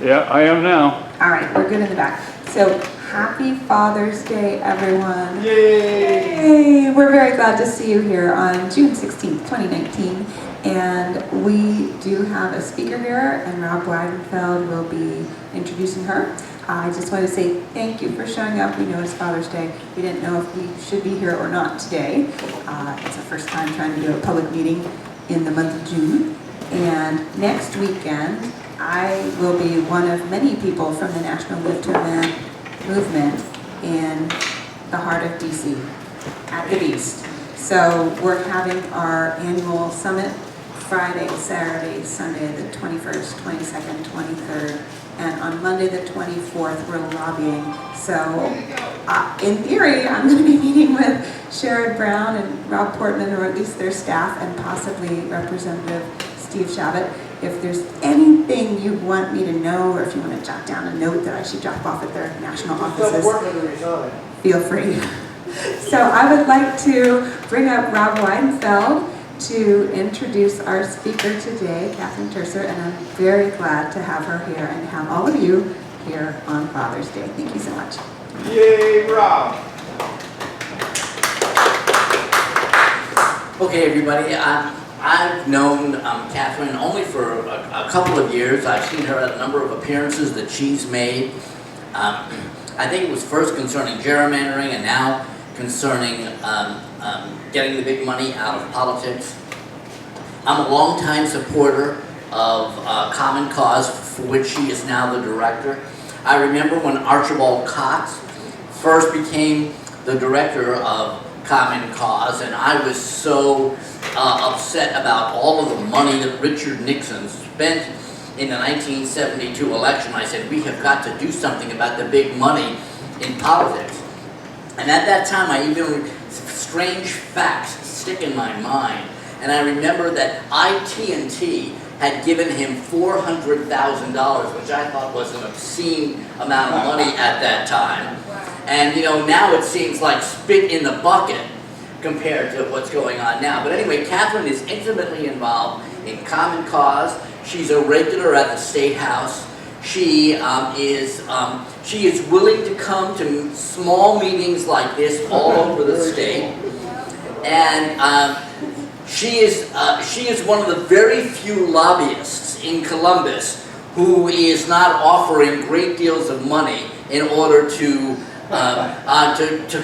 Yeah, I am now. All right, we're good in the back. So happy Father's Day, everyone. Yay! Yay! We're very glad to see you here on June 16th, 2019. And we do have a speaker here, and Rob Weidenfeld will be introducing her. I just want to say thank you for showing up. We know it's Father's Day. We didn't know if we should be here or not today. It's the first time trying to do a public meeting in the month of June. And next weekend, I will be one of many people from the National Live to Amend movement in the heart of DC at the Beast. So we're having our annual summit Friday, Saturday, Sunday, the 21st, 22nd, 23rd, and on Monday the 24th we're lobbying. So in theory I'm going to be meeting with Sherrod Brown and Rob Portman, or at least their staff, and possibly Representative Steve Shabbat. If there's anything you want me to know, or if you want to jot down a note that I should drop off at their national offices, feel free. So I would like to bring up Rob Weidenfeld to introduce our speaker today, Catherine Terser, and I'm very glad to have her here and have all of you here on Father's Day. Thank you so much. Yay, Rob! Okay, everybody. I've known Catherine only for a couple of years. I've seen her at a number of appearances that she's made. I think it was first concerning gerrymandering, and now concerning getting the big money out of politics. I'm a longtime supporter of Common Cause, for which she is now the director. I remember when Archibald Cox first became the director of Common Cause, and I was so upset about all of the money that Richard Nixon spent in the 1972 election. I said, we have got to do something about the big money in politics. And at that time, I even, strange facts stick in my mind. And I remember that IT&T had given him $400,000, which I thought was an obscene amount of money at that time. And you know, now it seems like spit in the bucket compared to what's going on now. But anyway, Catherine is intimately involved in Common Cause. She's a regular at the State House. She is willing to come to small meetings like this all over the state. And she is one of the very few lobbyists in Columbus who is not offering great deals of money in order to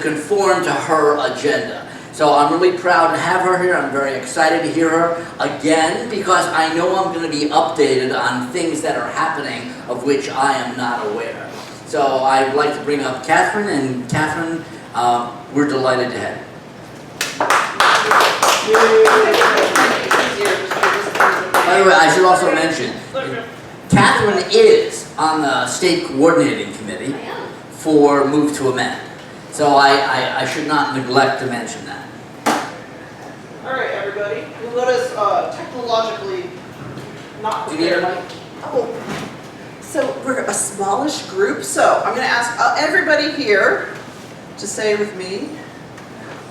conform to her agenda. So I'm really proud to have her here. I'm very excited to hear her again, because I know I'm going to be updated on things that are happening of which I am not aware. So I'd like to bring up Catherine, and Catherine, we're delighted to have you. By the way, I should also mention, Catherine is on the state coordinating committee for Move to Amend. So I should not neglect to mention that. All right, everybody. You'll notice technologically not prepared. Oh, so we're a smallish group. So I'm going to ask everybody here to say with me,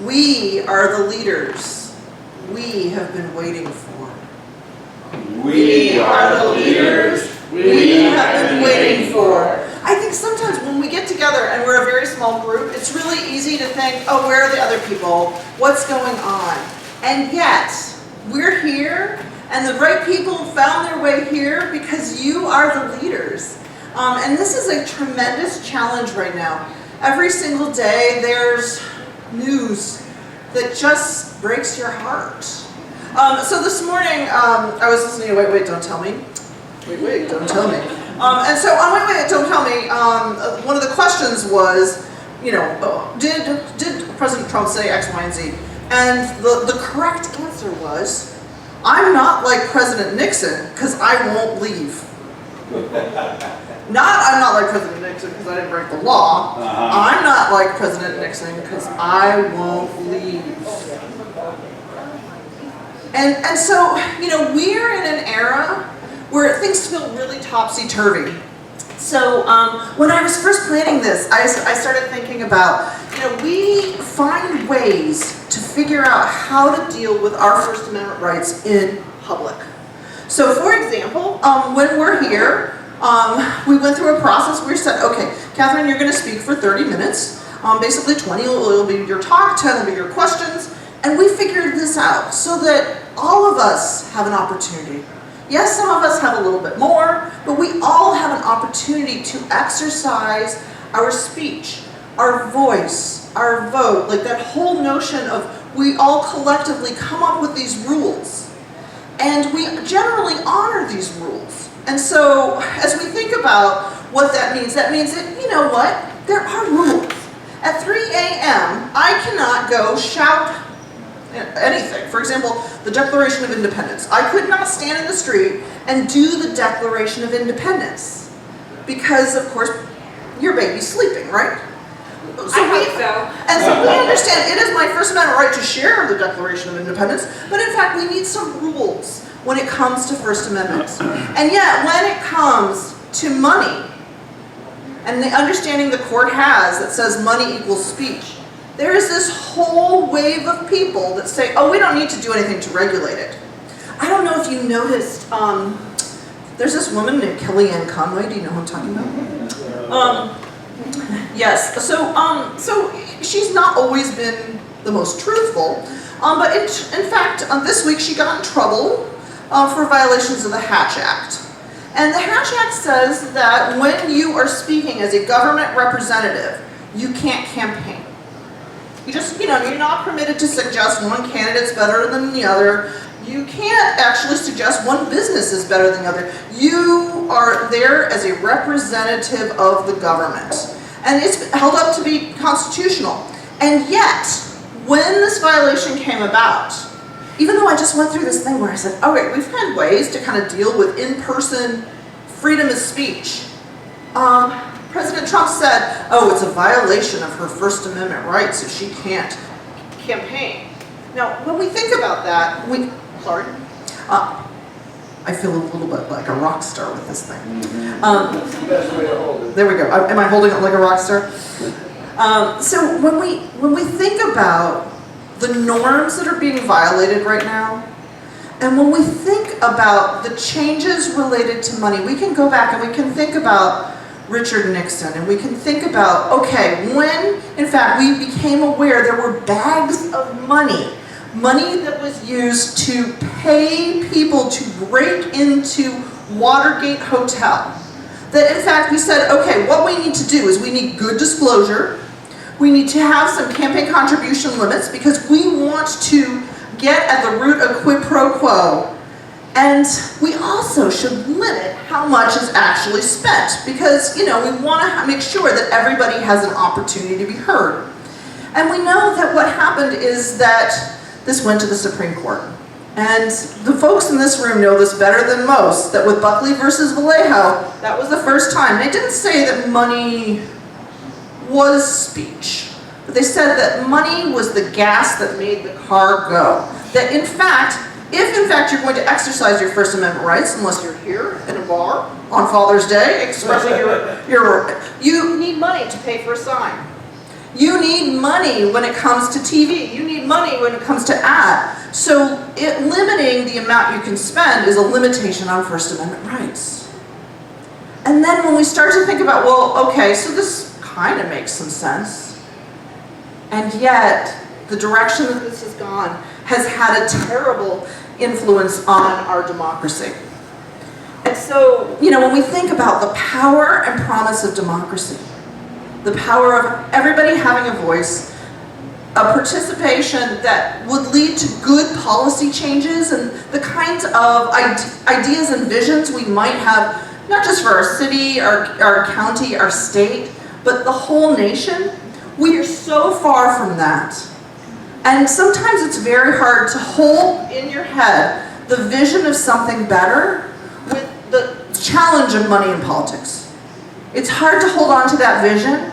we are the leaders we have been waiting for. We are the leaders we have been waiting for. I think sometimes when we get together and we're a very small group, it's really easy to think, oh, where are the other people? What's going on? And yet, we're here, and the right people found their way here because you are the leaders. And this is a tremendous challenge right now. Every single day, there's news that just breaks your heart. So this morning, I was listening to Wait, Don't Tell Me. Wait, Don't Tell Me. And so on Wait, Don't Tell Me, one of the questions was, you know, did President Trump say X, Y, and Z? And the correct answer was, I'm not like President Nixon because I won't leave. I'm not like President Nixon because I didn't break the law. I'm not like President Nixon because I won't leave. And so, you know, we're in an era where things feel really topsy-turvy. So when I was first planning this, I started thinking about, you know, we find ways to figure out how to deal with our First Amendment rights in public. So for example, when we're here, we went through a process where we said, okay, Catherine, you're going to speak for 30 minutes. Basically 20 will be your talk, 10 will be your questions. And we figured this out so that all of us have an opportunity. Yes, some of us have a little bit more, but we all have an opportunity to exercise our speech, our voice, our vote, like that whole notion of we all collectively come up with these rules. And we generally honor these rules. And so as we think about what that means that, you know what, there are rules. At 3 a.m., I cannot go shout anything. For example, the Declaration of Independence. I could not stand in the street and do the Declaration of Independence because, of course, your baby's sleeping, right? And so we understand it is my First Amendment right to share the Declaration of Independence, but in fact we need some rules when it comes to First Amendment. And yet when it comes to money, and the understanding the court has that says money equals speech, there is this whole wave of people that say, oh, we don't need to do anything to regulate it. I don't know if you noticed, there's this woman named Kellyanne Conway. Do you know who I'm talking about? Yes, so she's not always been the most truthful, but in fact, this week she got in trouble for violations of the Hatch Act. And the Hatch Act says that when you are speaking as a government representative, you can't campaign. You just, you're not permitted to suggest one candidate's better than the other. You can't actually suggest one business is better than the other. You are there as a representative of the government. And it's held up to be constitutional. And yet, when this violation came about, even though I just went through this thing where I said, okay, we've had ways to kind of deal with in-person freedom of speech. President Trump said, oh, it's a violation of her First Amendment rights if she can't campaign. Now, when we think about that, I feel a little bit like a rock star with this thing. Best way to hold it. There we go. Am I holding it like a rock star? So when we think about the norms that are being violated right now, and when we think about the changes related to money, we can go back and we can think about Richard Nixon, and we can think about, okay, when in fact we became aware there were bags of money that was used to pay people to break into Watergate Hotel. That in fact we said, okay, what we need to do is we need good disclosure. We need to have some campaign contribution limits because we want to get at the root of quid pro quo. And we also should limit how much is actually spent because, we want to make sure that everybody has an opportunity to be heard. And we know that what happened is that this went to the Supreme Court. And the folks in this room know this better than most, that with Buckley versus Vallejo, that was the first time. They didn't say that money was speech, but they said that money was the gas that made the car go. That in fact, if in fact you're going to exercise your First Amendment rights, unless you're here in a bar on Father's Day expressing you need money to pay for a sign. You need money when it comes to TV. You need money when it comes to ad. So limiting the amount you can spend is a limitation on First Amendment rights. And then when we start to think about, well, okay, so this kind of makes some sense. And yet, the direction that this has gone has had a terrible influence on our democracy. And so, when we think about the power and promise of democracy, the power of everybody having a voice, a participation that would lead to good policy changes and the kinds of ideas and visions we might have, not just for our city, our county, our state, but the whole nation, we are so far from that. And sometimes it's very hard to hold in your head the vision of something better with the challenge of money in politics. It's hard to hold on to that vision.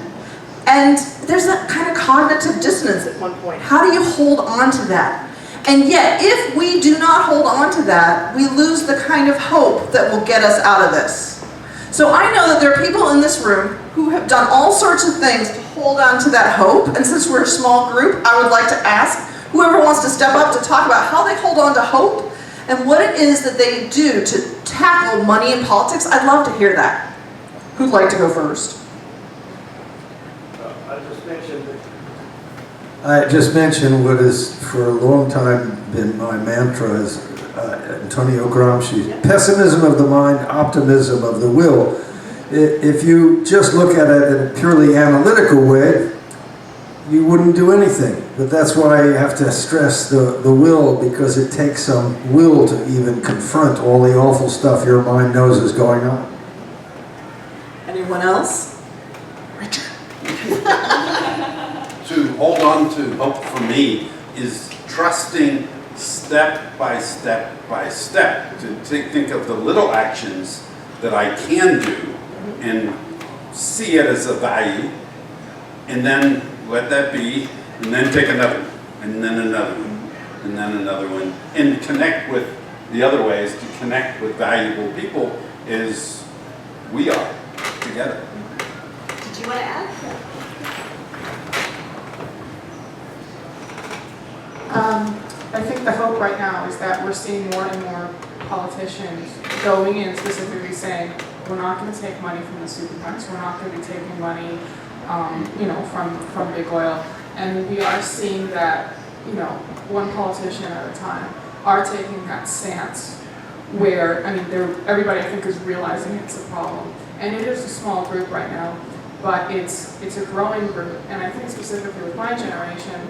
And there's that kind of cognitive dissonance at one point. How do you hold on to that? And yet, if we do not hold on to that, we lose the kind of hope that will get us out of this. So I know that there are people in this room who have done all sorts of things to hold on to that hope. And since we're a small group, I would like to ask whoever wants to step up to talk about how they hold on to hope and what it is that they do to tackle money in politics, I'd love to hear that. Who'd like to go first? I just mentioned what has for a long time been my mantra is Antonio Gramsci, pessimism of the mind, optimism of the will. If you just look at it in a purely analytical way, you wouldn't do anything. But that's why you have to stress the will, because it takes some will to even confront all the awful stuff your mind knows is going on. Anyone else? Richard. To hold on to hope for me is trusting step by step by step, to think of the little actions that I can do and see it as a value, and then let that be, and then take another one, and then another one, and then another one, and connect with the other ways to connect with valuable people is we are together. Did you want to add? I think the hope right now is that we're seeing more and more politicians going in specifically saying, we're not going to take money from the super PACs, we're not going to be taking money, from big oil, and we are seeing that, one politician at a time are taking that stance where, everybody I think is realizing it's a problem, and it is a small group right now, but it's a growing group, and I think specifically with my generation,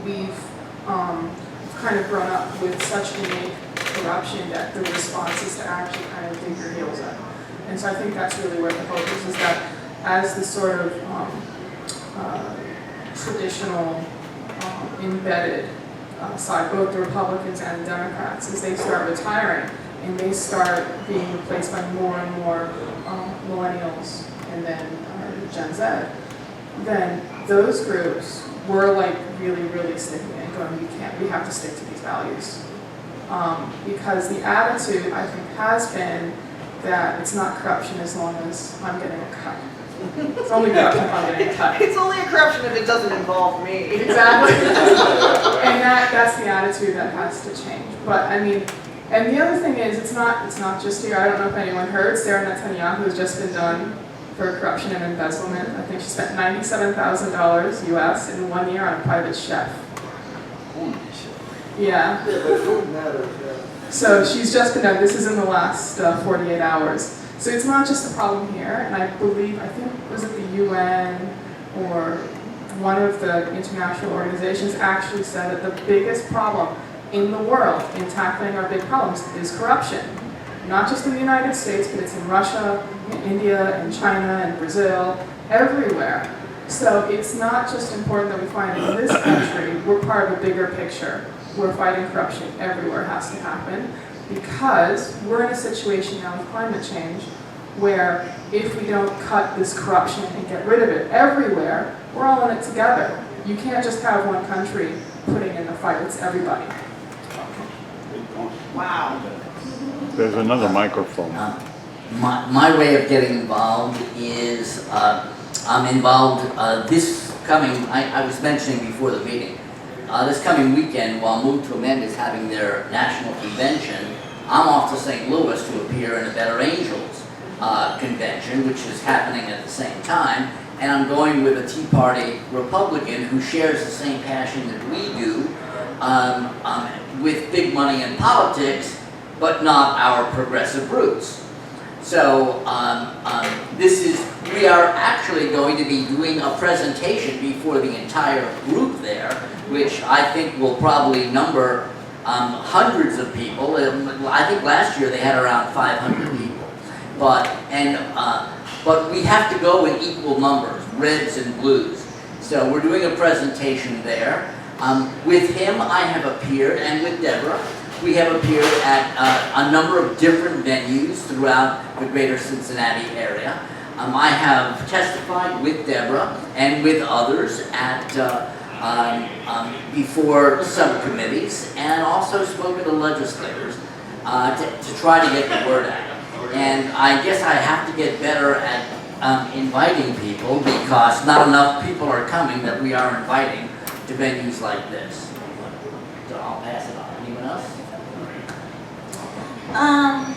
we've kind of grown up with such innate corruption that the response is to actually kind of dig your heels in. And so I think that's really where the hope is that as the sort of traditional embedded side, both the Republicans and the Democrats, as they start retiring and they start being replaced by more and more millennials and then Gen Z, then those groups were like really sticking and going, we have to stick to these values. Because the attitude, I think, has been that it's not corruption as long as I'm getting a cut. It's only corruption if I'm getting a cut. It's only a corruption if it doesn't involve me. Exactly. And that's the attitude that has to change. But and the other thing is, it's not just here. I don't know if anyone heard, Sarah Netanyahu has just been done for corruption and embezzlement. I think she spent $97,000 US in 1 year on a private chef. Yeah. Yeah, but food matters, So she's just been done. This is in the last 48 hours. So it's not just a problem here, and I think, was it the UN or one of the international organizations actually said that the biggest problem in the world in tackling our big problems is corruption. Not just in the United States, but it's in Russia, in India, in China, in Brazil, everywhere. So it's not just important that we find it in this country, we're part of a bigger picture. We're fighting corruption everywhere has to happen, because we're in a situation now with climate change where if we don't cut this corruption and get rid of it everywhere, we're all in it together. You can't just have one country putting in the fight, it's everybody. Wow. There's another microphone. My way of getting involved is I'm involved this coming, I was mentioning before the meeting, this coming weekend while Move to Amend is having their national convention, I'm off to St. Louis to appear in a Better Angels convention, which is happening at the same time, and I'm going with a Tea Party Republican who shares the same passion that we do with big money in politics, but not our progressive roots. So we are actually going to be doing a presentation before the entire group there, which I think will probably number hundreds of people. I think last year they had around 500 people. But we have to go in equal numbers, reds and blues. So we're doing a presentation there. With him, I have appeared, and with Deborah, we have appeared at a number of different venues throughout the greater Cincinnati area. I have testified with Deborah and with others at before subcommittees, and also spoken to legislators to try to get the word out. And I guess I have to get better at inviting people, because not enough people are coming that we are inviting to venues like this. So I'll pass it on. Anyone else? I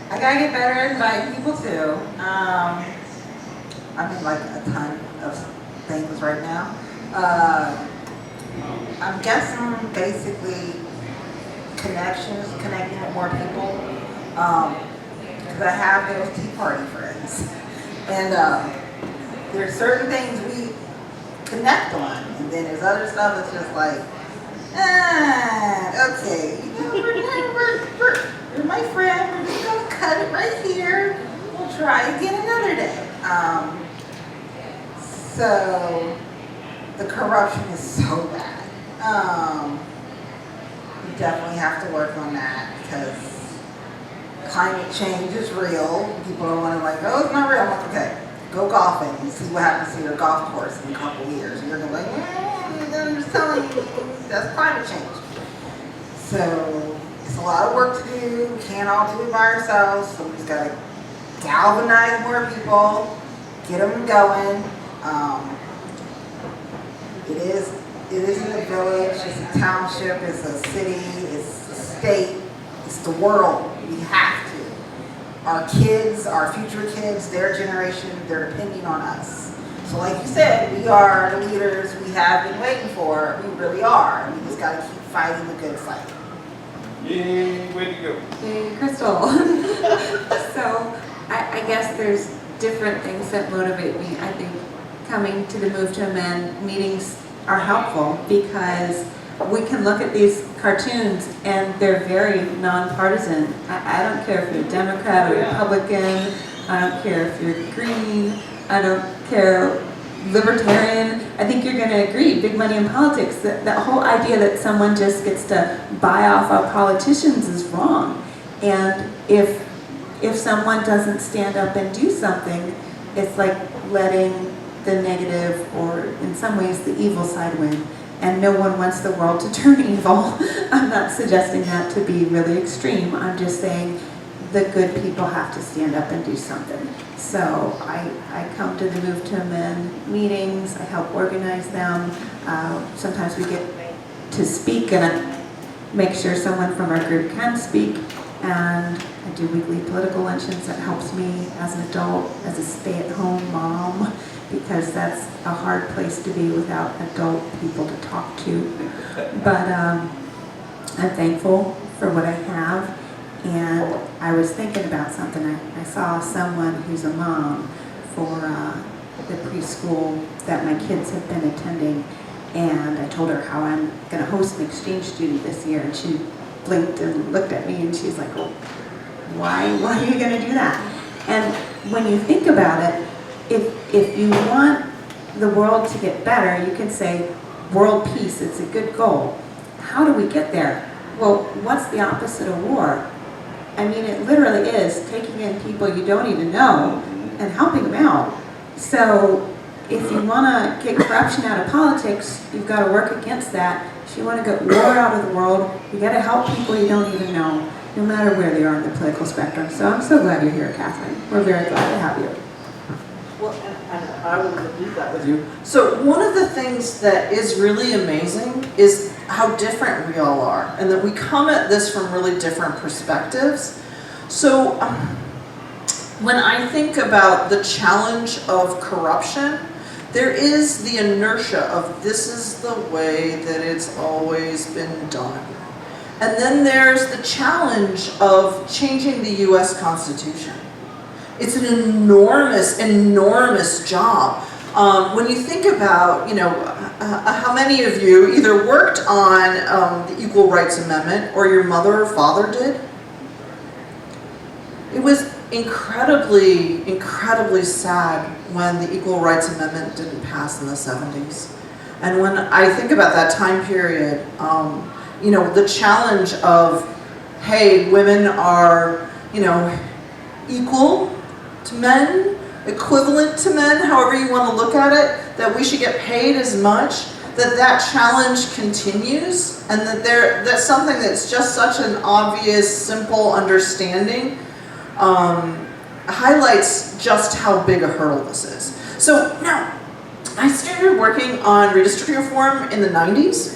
gotta get better at inviting people too. I'm in like a ton of things right now. I'm guessing basically connections, connecting with more people. Because I have those Tea Party friends. And there's certain things we connect on, and then there's other stuff that's just like, okay, you know, you're my friend, we're just gonna cut it right here. We'll try again another day. So the corruption is so bad. We definitely have to work on that because climate change is real. People are wondering like, oh, it's not real. I'm like, okay, go golfing and see what happens to your golf course in a couple years. And you're gonna be like, I'm just telling you, that's climate change. So it's a lot of work to do. We can't all do it by ourselves. So we just gotta galvanize more people, get them going. It isn't a village, it's a township, it's a city, it's a state, it's the world. We have to. Our kids, our future kids, their generation, they're depending on us. So like you said, we are the leaders we have been waiting for. We really are. We just got to keep fighting the good fight. Yay, way to go. Hey, Crystal. So I guess there's different things that motivate me. I think coming to the Move to Amend meetings are helpful because we can look at these cartoons and they're very nonpartisan. I don't care if you're Democrat or Republican. I don't care if you're green. I don't care, libertarian. I think you're going to agree, big money in politics, that whole idea that someone just gets to buy off our politicians is wrong. And if someone doesn't stand up and do something, it's like letting the negative, or in some ways the evil side win. And no one wants the world to turn evil. I'm not suggesting that to be really extreme. I'm just saying the good people have to stand up and do something. So I come to the Move to Amend meetings, I help organize them. Sometimes we get to speak and I make sure someone from our group can speak. And I do weekly political luncheons. That helps me as an adult, as a stay-at-home mom, because that's a hard place to be without adult people to talk to. But I'm thankful for what I have. And I was thinking about something. I saw someone who's a mom for the preschool that my kids have been attending. And I told her how I'm going to host an exchange student this year. And she blinked and looked at me and she's like, well, why are you going to do that? And when you think about it, if you want the world to get better, you can say world peace, it's a good goal. How do we get there? Well, what's the opposite of war? I mean, it literally is taking in people you don't even know and helping them out. So if you want to get corruption out of politics, you've got to work against that. If you want to get war out of the world, you got to help people you don't even know, no matter where they are in the political spectrum. So I'm so glad you're here, Catherine. We're very glad to have you. Well, and I will believe that with you. So one of the things that is really amazing is how different we all are, and that we come at this from really different perspectives. So when I think about the challenge of corruption, there is the inertia of this is the way that it's always been done. And then there's the challenge of changing the US Constitution. It's an enormous, enormous job. When you think about, how many of you either worked on the Equal Rights Amendment or your mother or father did? It was incredibly, incredibly sad when the Equal Rights Amendment didn't pass in the 70s. And when I think about that time period, the challenge of, hey, women are, equal to men, equivalent to men, however you want to look at it, that we should get paid as much, that challenge continues, and that's something that's just such an obvious, simple understanding, highlights just how big a hurdle this is. So now, I started working on redistricting reform in the 90s,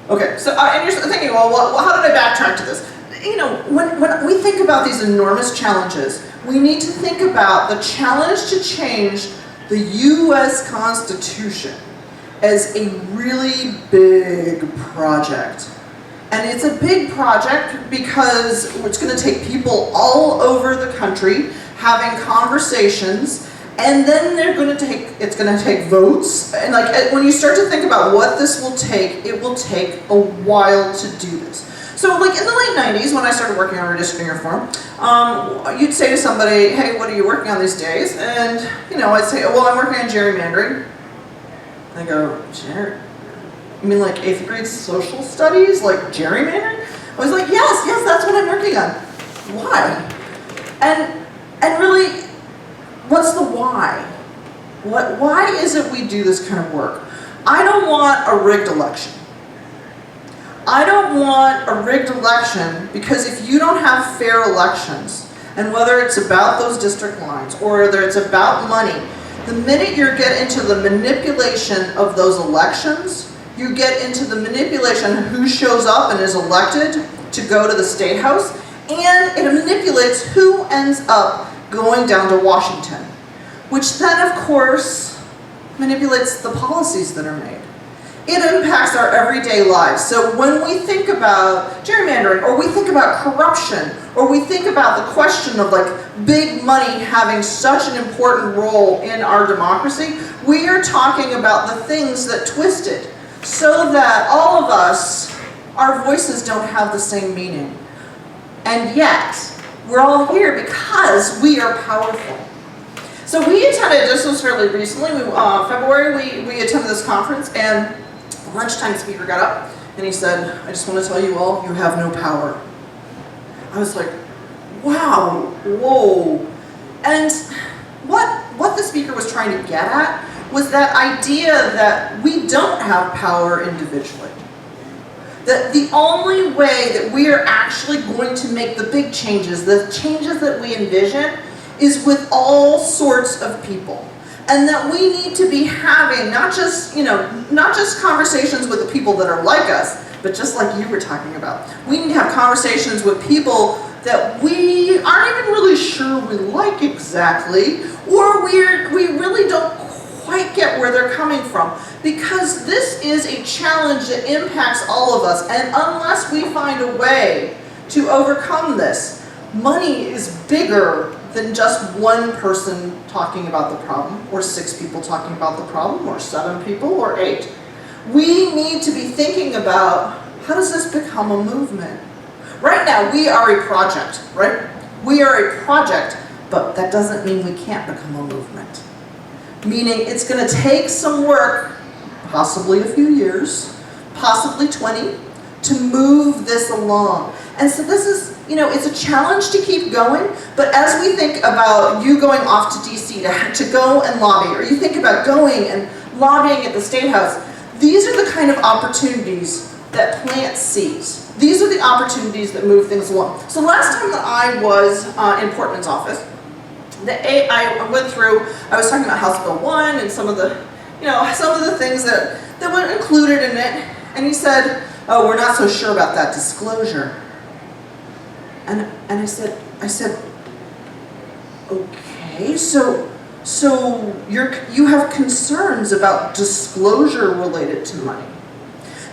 Okay, so and you're thinking, well, how did I backtrack to this? You know, when we think about these enormous challenges, we need to think about the challenge to change the U.S. Constitution as a really big project. And it's a big project because it's going to take people all over the country having conversations, and then it's going to take votes. And like when you start to think about what this will take, it will take a while to do this. So like in the late 90s, when I started working on redistricting reform, you'd say to somebody, hey, what are you working on these days? And you know, I'd say, well, I'm working on gerrymandering. And I go, you mean like 8th grade social studies, like gerrymandering? I was like, yes, that's what I'm working on. Why? And really, what's the why? Why is it we do this kind of work? I don't want a rigged election. I don't want a rigged election because if you don't have fair elections, and whether it's about those district lines or whether it's about money, the minute you get into the manipulation of those elections, you get into the manipulation of who shows up and is elected to go to the State House, and it manipulates who ends up going down to Washington, which then, of course, manipulates the policies that are made. It impacts our everyday lives. So when we think about gerrymandering, or we think about corruption, or we think about the question of like big money having such an important role in our democracy, we are talking about the things that twist it so that all of us, our voices don't have the same meaning. And yet, we're all here because we are powerful. So we attended, this was fairly recently, February, we attended this conference, and the lunchtime speaker got up and he said, I just want to tell you all, you have no power. I was like, wow, whoa. And what the speaker was trying to get at was that idea that we don't have power individually. That the only way that we are actually going to make the big changes, the changes that we envision, is with all sorts of people. And that we need to be having not just conversations with the people that are like us, but just like you were talking about. We need to have conversations with people that we aren't even really sure we like exactly, or we really don't quite get where they're coming from. Because this is a challenge that impacts all of us, and unless we find a way to overcome this, money is bigger than just one person talking about the problem, or 6 people talking about the problem, or 7 people, or 8. We need to be thinking about, how does this become a movement? Right now, we are a project, right? We are a project, but that doesn't mean we can't become a movement. Meaning it's going to take some work, possibly a few years, possibly 20, to move this along. And so this is, it's a challenge to keep going, but as we think about you going off to DC to go and lobby, or you think about going and lobbying at the State House, these are the kind of opportunities that plant seeds. These are the opportunities that move things along. So last time that I was in Portman's office, I went through, I was talking about House Bill 1 and some of the things that were included in it, and he said, oh, we're not so sure about that disclosure. And I said, okay, so you have concerns about disclosure related to money.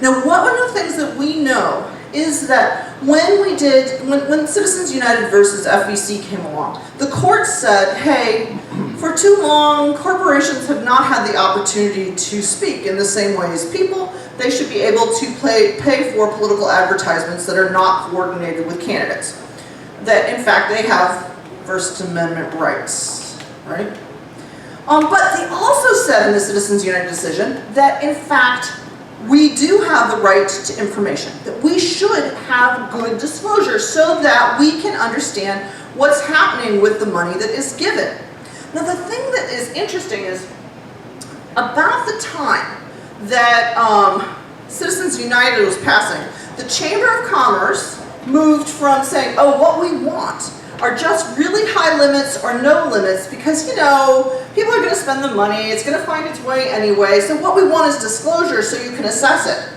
Now, one of the things that we know is that when Citizens United versus FEC came along, the court said, hey, for too long, corporations have not had the opportunity to speak in the same way as people. They should be able to pay for political advertisements that are not coordinated with candidates. That, in fact, they have First Amendment rights, right? But they also said in the Citizens United decision that, in fact, we do have the right to information, that we should have good disclosure so that we can understand what's happening with the money that is given. Now, the thing that is interesting is about the time that Citizens United was passing, the Chamber of Commerce moved from saying, oh, what we want are just really high limits or no limits because, people are going to spend the money, it's going to find its way anyway, so what we want is disclosure so you can assess it.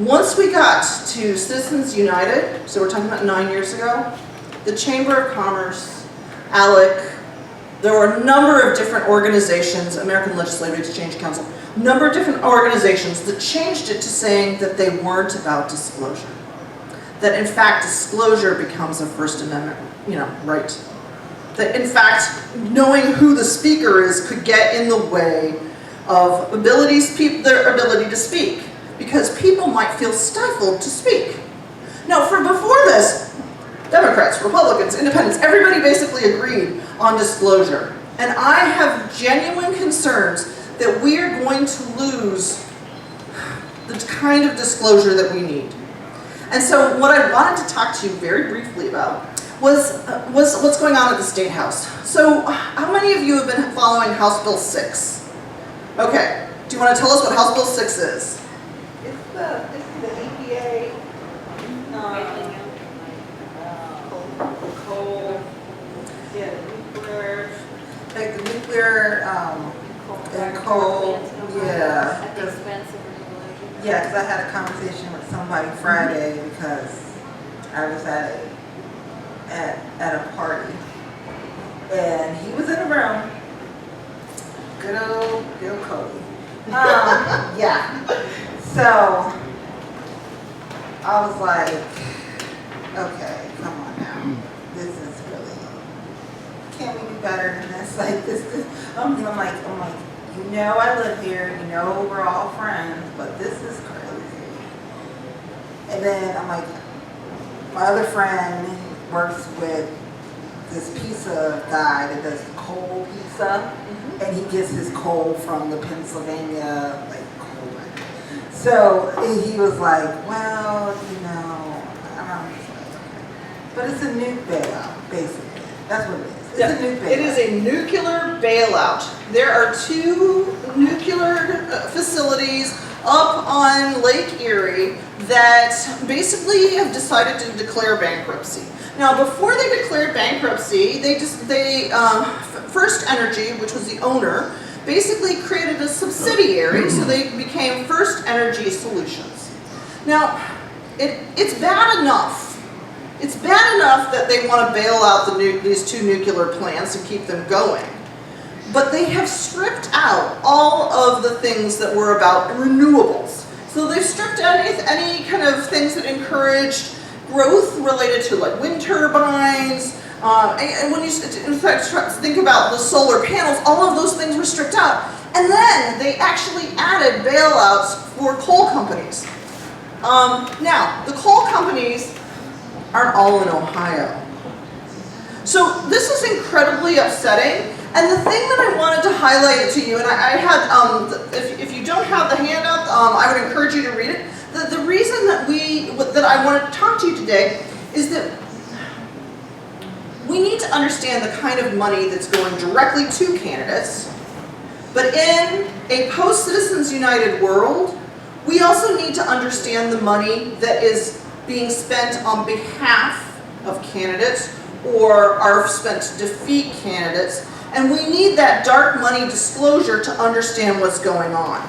Once we got to Citizens United, so we're talking about 9 years ago, the Chamber of Commerce, ALEC, there were a number of different organizations, American Legislative Exchange Council, number of different organizations that changed it to saying that they weren't about disclosure. That in fact disclosure becomes a First Amendment, right. That in fact knowing who the speaker is could get in the way of their ability to speak, because people might feel stifled to speak. Now, before this, Democrats, Republicans, Independents, everybody basically agreed on disclosure. And I have genuine concerns that we are going to lose the kind of disclosure that we need. And so what I wanted to talk to you very briefly about was what's going on at the State House. So how many of you have been following House Bill 6? Okay, do you want to tell us what House Bill 6 is? It's the EPA, coal, yeah, nuclear, like the nuclear, and coal, yeah. At the expense of renewable energy. Yeah, because I had a conversation with somebody Friday because I was at a party and he was in a room. Good old Bill Cody. Yeah. So I was like, okay, come on now. This is really, can't we do better than this? Like this. I'm like, I live here, we're all friends, but this is crazy. And then I'm like, my other friend works with this pizza guy that does coal pizza, and he gets his coal from the Pennsylvania, coal mine. So he was like, well, and I'm just like, okay. But it's a nuke bailout, basically. That's what it is. It's a nuke bailout. It is a nuclear bailout. There are 2 nuclear facilities up on Lake Erie that basically have decided to declare bankruptcy. Now, before they declared bankruptcy, First Energy, which was the owner, basically created a subsidiary, so they became First Energy Solutions. Now, it's bad enough. It's bad enough that they want to bail out these 2 nuclear plants and keep them going. But they have stripped out all of the things that were about renewables. So they've stripped out any kind of things that encouraged growth related to wind turbines. And when you in fact think about the solar panels, all of those things were stripped out. And then they actually added bailouts for coal companies. Now, the coal companies aren't all in Ohio. So this is incredibly upsetting. And the thing that I wanted to highlight to you, and I had, if you don't have the handout, I would encourage you to read it. The reason that I wanted to talk to you today is that we need to understand the kind of money that's going directly to candidates. But in a post-Citizens United world, we also need to understand the money that is being spent on behalf of candidates or are spent to defeat candidates. And we need that dark money disclosure to understand what's going on.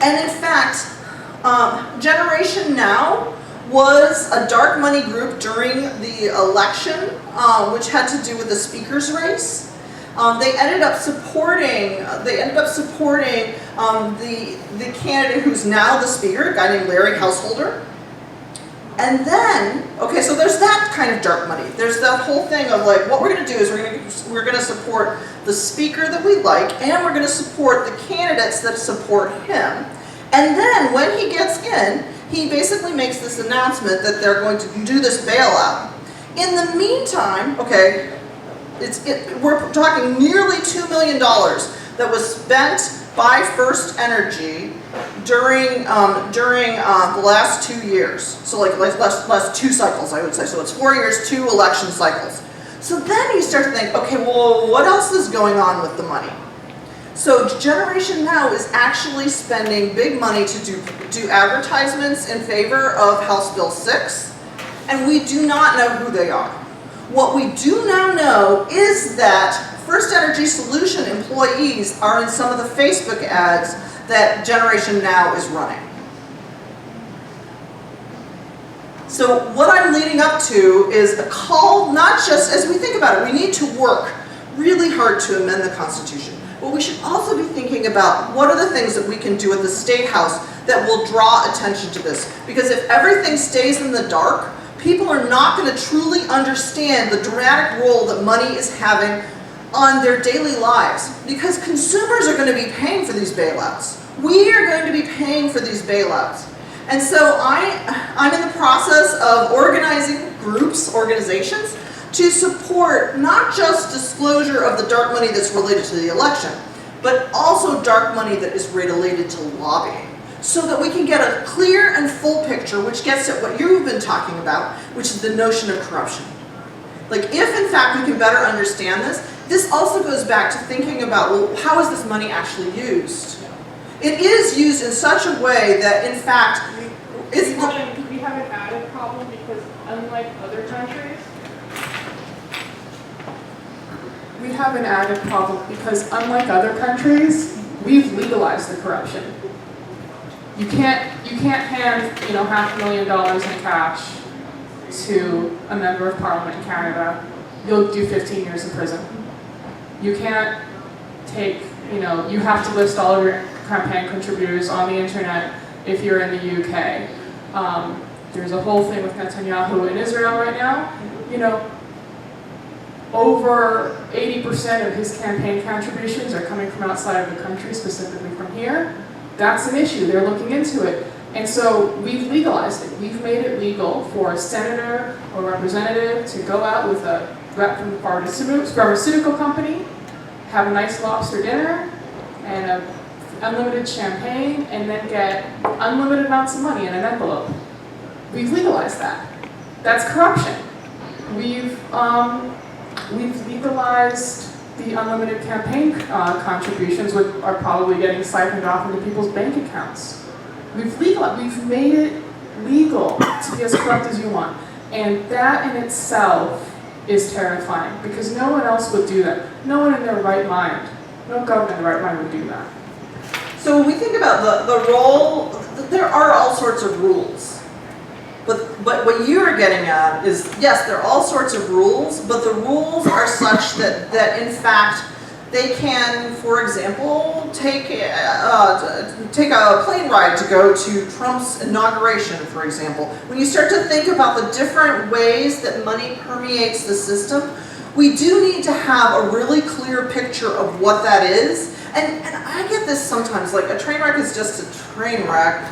And in fact, Generation Now was a dark money group during the election, which had to do with the speaker's race. They ended up supporting the candidate who's now the speaker, a guy named Larry Householder. And then, okay, so there's that kind of dark money. There's that whole thing of what we're going to do is we're going to support the speaker that we like, and we're going to support the candidates that support him. And then when he gets in, he basically makes this announcement that they're going to do this bailout. In the meantime, okay, we're talking nearly $2 million that was spent by First Energy during the last 2 years. So last 2 cycles, I would say. So it's 4 years, 2 election cycles. So then you start to think, okay, well, what else is going on with the money? So Generation Now is actually spending big money to do advertisements in favor of House Bill 6, and we do not know who they are. What we do now know is that First Energy Solution employees are in some of the Facebook ads that Generation Now is running. So what I'm leading up to is a call, not just, as we think about it, we need to work really hard to amend the Constitution. But we should also be thinking about what are the things that we can do at the State House that will draw attention to this. Because if everything stays in the dark, people are not going to truly understand the dramatic role that money is having on their daily lives. Because consumers are going to be paying for these bailouts. We are going to be paying for these bailouts. And so I'm in the process of organizing groups, organizations, to support not just disclosure of the dark money that's related to the election, but also dark money that is related to lobbying, so that we can get a clear and full picture, which gets at what you've been talking about, which is the notion of corruption. Like, if in fact we can better understand this, this also goes back to thinking about, well, how is this money actually used? It is used in such a way that, in fact, it's... We have an added problem because unlike other countries, we have an added problem because unlike other countries, we've legalized the corruption. You can't hand $500,000 in cash to a member of parliament in Canada. You'll do 15 years in prison. You can't take, you have to list all of your campaign contributors on the internet if you're in the UK. There's a whole thing with Netanyahu in Israel right now. Over 80% of his campaign contributions are coming from outside of the country, specifically from here. That's an issue. They're looking into it. And so we've legalized it. We've made it legal for a senator or representative to go out with a rep from the pharmaceutical company, have a nice lobster dinner and an unlimited champagne, and then get unlimited amounts of money in an envelope. We've legalized that. That's corruption. We've legalized the unlimited campaign contributions, which are probably getting siphoned off into people's bank accounts. We've made it legal to be as corrupt as you want. And that in itself is terrifying, because no one else would do that. No one in their right mind, no government in their right mind would do that. So when we think about the role, there are all sorts of rules. But what you're getting at is, yes, there are all sorts of rules, but the rules are such that in fact, they can, for example, take a plane ride to go to Trump's inauguration, for example. When you start to think about the different ways that money permeates the system, we do need to have a really clear picture of what that is. And I get this sometimes, like a train wreck is just a train wreck.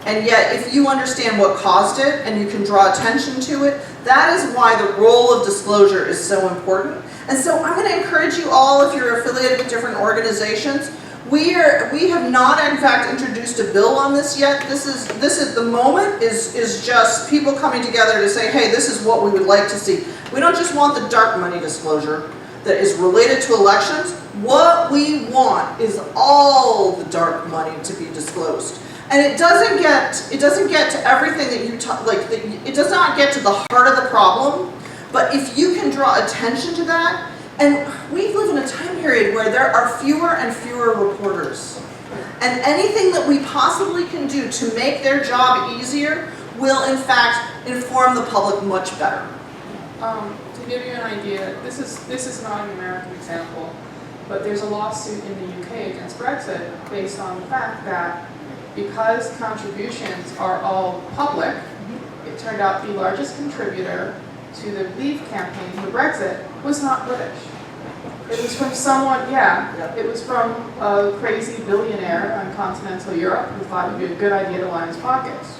And yet, if you understand what caused it and you can draw attention to it, that is why the role of disclosure is so important. And so I'm going to encourage you all, if you're affiliated with different organizations, we have not in fact introduced a bill on this yet. This is the moment is just people coming together to say, hey, this is what we would like to see. We don't just want the dark money disclosure that is related to elections. What we want is all the dark money to be disclosed. And it doesn't get to everything that you it does not get to the heart of the problem, but if you can draw attention to that, and we live in a time period where there are fewer and fewer reporters, and anything that we possibly can do to make their job easier will in fact inform the public much better. To give you an idea, this is not an American example, but there's a lawsuit in the UK against Brexit based on the fact that because contributions are all public, it turned out the largest contributor to the Leave campaign for Brexit was not British. It was from someone, it was from a crazy billionaire in continental Europe who thought it would be a good idea to line his pockets.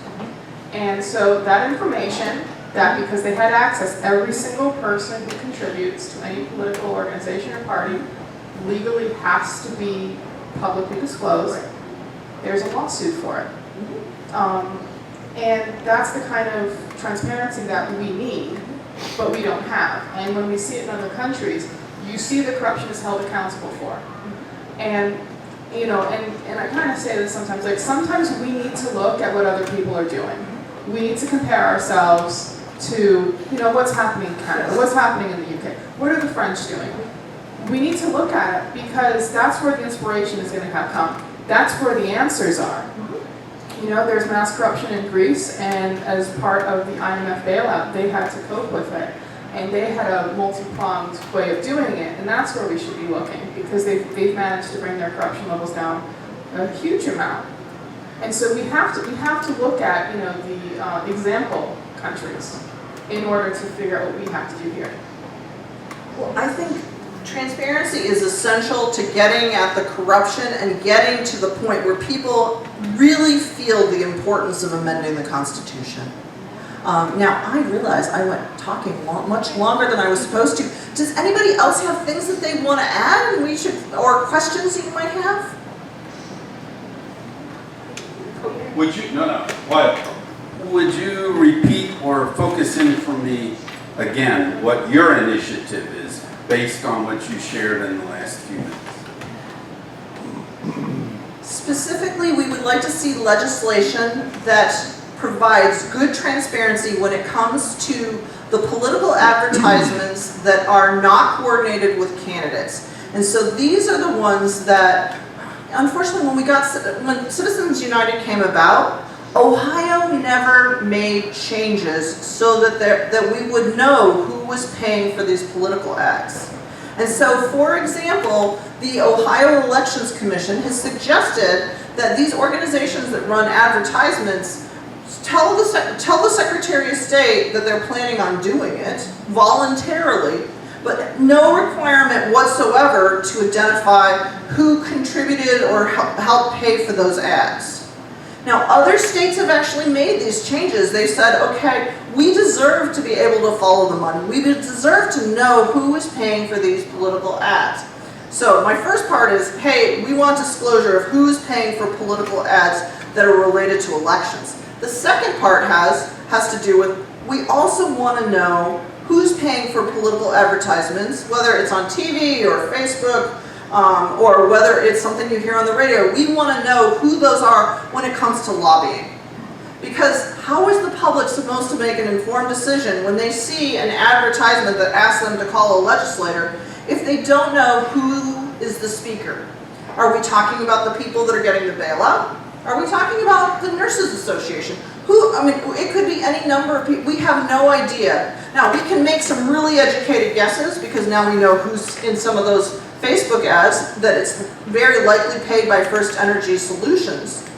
And so that information, that because they had access, every single person who contributes to any political organization or party legally has to be publicly disclosed. There's a lawsuit for it. And that's the kind of transparency that we need, but we don't have. And when we see it in other countries, you see the corruption is held accountable for. And, and I kind of say this sometimes, like sometimes we need to look at what other people are doing. We need to compare ourselves to, what's happening in Canada, what's happening in the UK, what are the French doing? We need to look at it because that's where the inspiration is going to have come. That's where the answers are. You know, there's mass corruption in Greece, and as part of the IMF bailout, they had to cope with it. And they had a multi-pronged way of doing it, and that's where we should be looking, because they've managed to bring their corruption levels down a huge amount. And so we have to look at, you know, the example countries in order to figure out what we have to do here. Well, I think transparency is essential to getting at the corruption and getting to the point where people really feel the importance of amending the Constitution. Now, I realize I went talking much longer than I was supposed to. Does anybody else have things that they want to add, and or questions that you might have? Would you, what? Would you repeat or focus in for me again what your initiative is based on what you shared in the last few minutes? Specifically, we would like to see legislation that provides good transparency when it comes to the political advertisements that are not coordinated with candidates. And so these are the ones that, unfortunately, when Citizens United came about, Ohio never made changes so that we would know who was paying for these political ads. And so, for example, the Ohio Elections Commission has suggested that these organizations that run advertisements tell the Secretary of State that they're planning on doing it voluntarily, but no requirement whatsoever to identify who contributed or helped pay for those ads. Now, other states have actually made these changes. They said, okay, we deserve to be able to follow the money. We deserve to know who is paying for these political ads. So my first part is, hey, we want disclosure of who's paying for political ads that are related to elections. The second part has to do with, we also want to know who's paying for political advertisements, whether it's on TV or Facebook, or whether it's something you hear on the radio. We want to know who those are when it comes to lobbying. Because how is the public supposed to make an informed decision when they see an advertisement that asks them to call a legislator if they don't know who is the speaker? Are we talking about the people that are getting the bailout? Are we talking about the Nurses Association? It could be any number of people. We have no idea. Now, we can make some really educated guesses because now we know who's in some of those Facebook ads, that it's very likely paid by First Energy Solutions.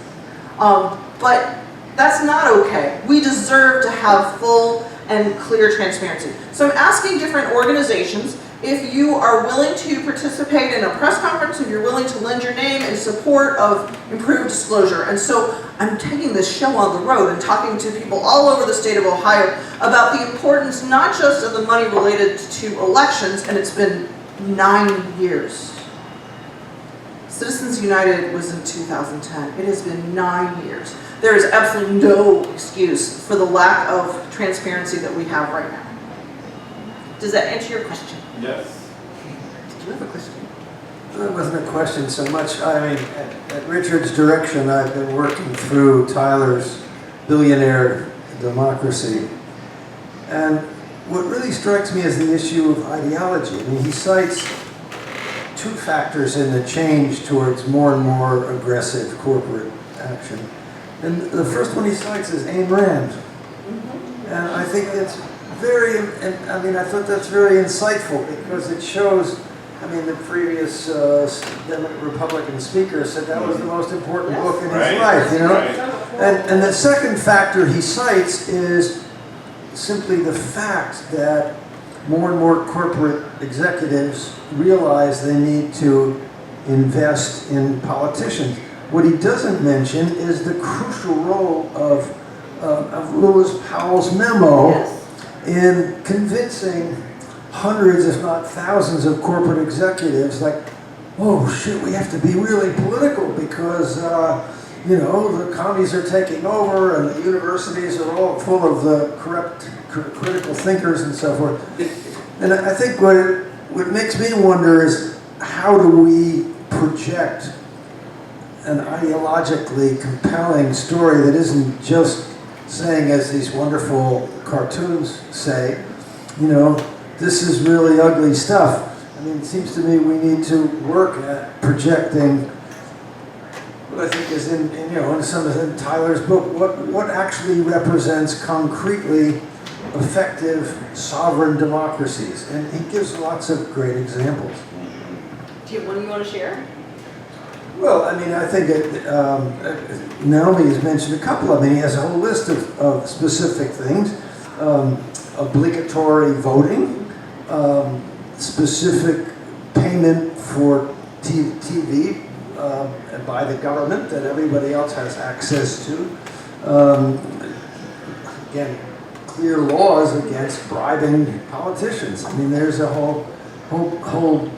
But that's not okay. We deserve to have full and clear transparency. So I'm asking different organizations if you are willing to participate in a press conference, if you're willing to lend your name in support of improved disclosure. And so I'm taking this show on the road and talking to people all over the state of Ohio about the importance not just of the money related to elections, and it's been 9 years. Citizens United was in 2010. It has been 9 years. There is absolutely no excuse for the lack of transparency that we have right now. Does that answer your question? Yes. Did you have a question? That wasn't a question so much. I mean, at Richard's direction, I've been working through Tyler's Billionaire Democracy. And what really strikes me is the issue of ideology. I mean, he cites two factors in the change towards more and more aggressive corporate action. And the first one he cites is Ayn Rand. And I think it's I thought that's very insightful because it shows, the previous Republican speaker said that was the most important book in his life, And the second factor he cites is simply the fact that more and more corporate executives realize they need to invest in politicians. What he doesn't mention is the crucial role of Lewis Powell's memo in convincing hundreds, if not thousands, of corporate executives, like, oh shit, we have to be really political because, the commies are taking over and the universities are all full of the corrupt, critical thinkers and so forth. And I think what makes me wonder is how do we project an ideologically compelling story that isn't just saying, as these wonderful cartoons say, this is really ugly stuff. It seems to me we need to work at projecting Well, I think is in some of Tyler's book, what actually represents concretely effective sovereign democracies, and he gives lots of great examples. Do you have one you want to share? Well, I mean, I think Naomi has mentioned a couple of them. He has a whole list of specific things. Obligatory voting, specific payment for TV by the government that everybody else has access to. Again, clear laws against bribing politicians. I mean, there's a whole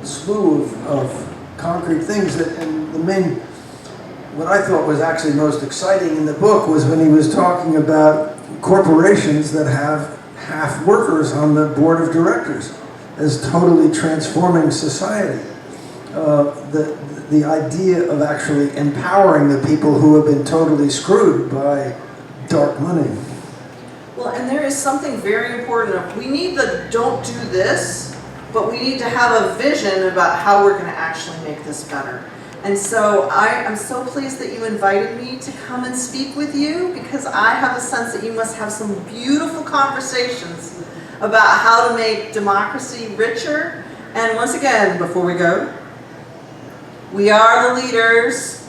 slew of concrete things that, and the main, what I thought was actually most exciting in the book was when he was talking about corporations that have half workers on the board of directors as totally transforming society. The idea of actually empowering the people who have been totally screwed by dark money. Well, and there is something very important. We need the don't do this, but we need to have a vision about how we're going to actually make this better. And so I'm so pleased that you invited me to come and speak with you, because I have a sense that you must have some beautiful conversations about how to make democracy richer. And once again, before we go, we are the leaders.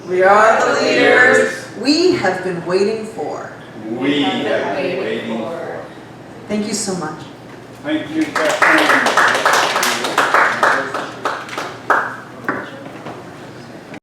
We are the leaders we have been waiting for. We have been waiting for. Thank you so much. Thank you, Catherine.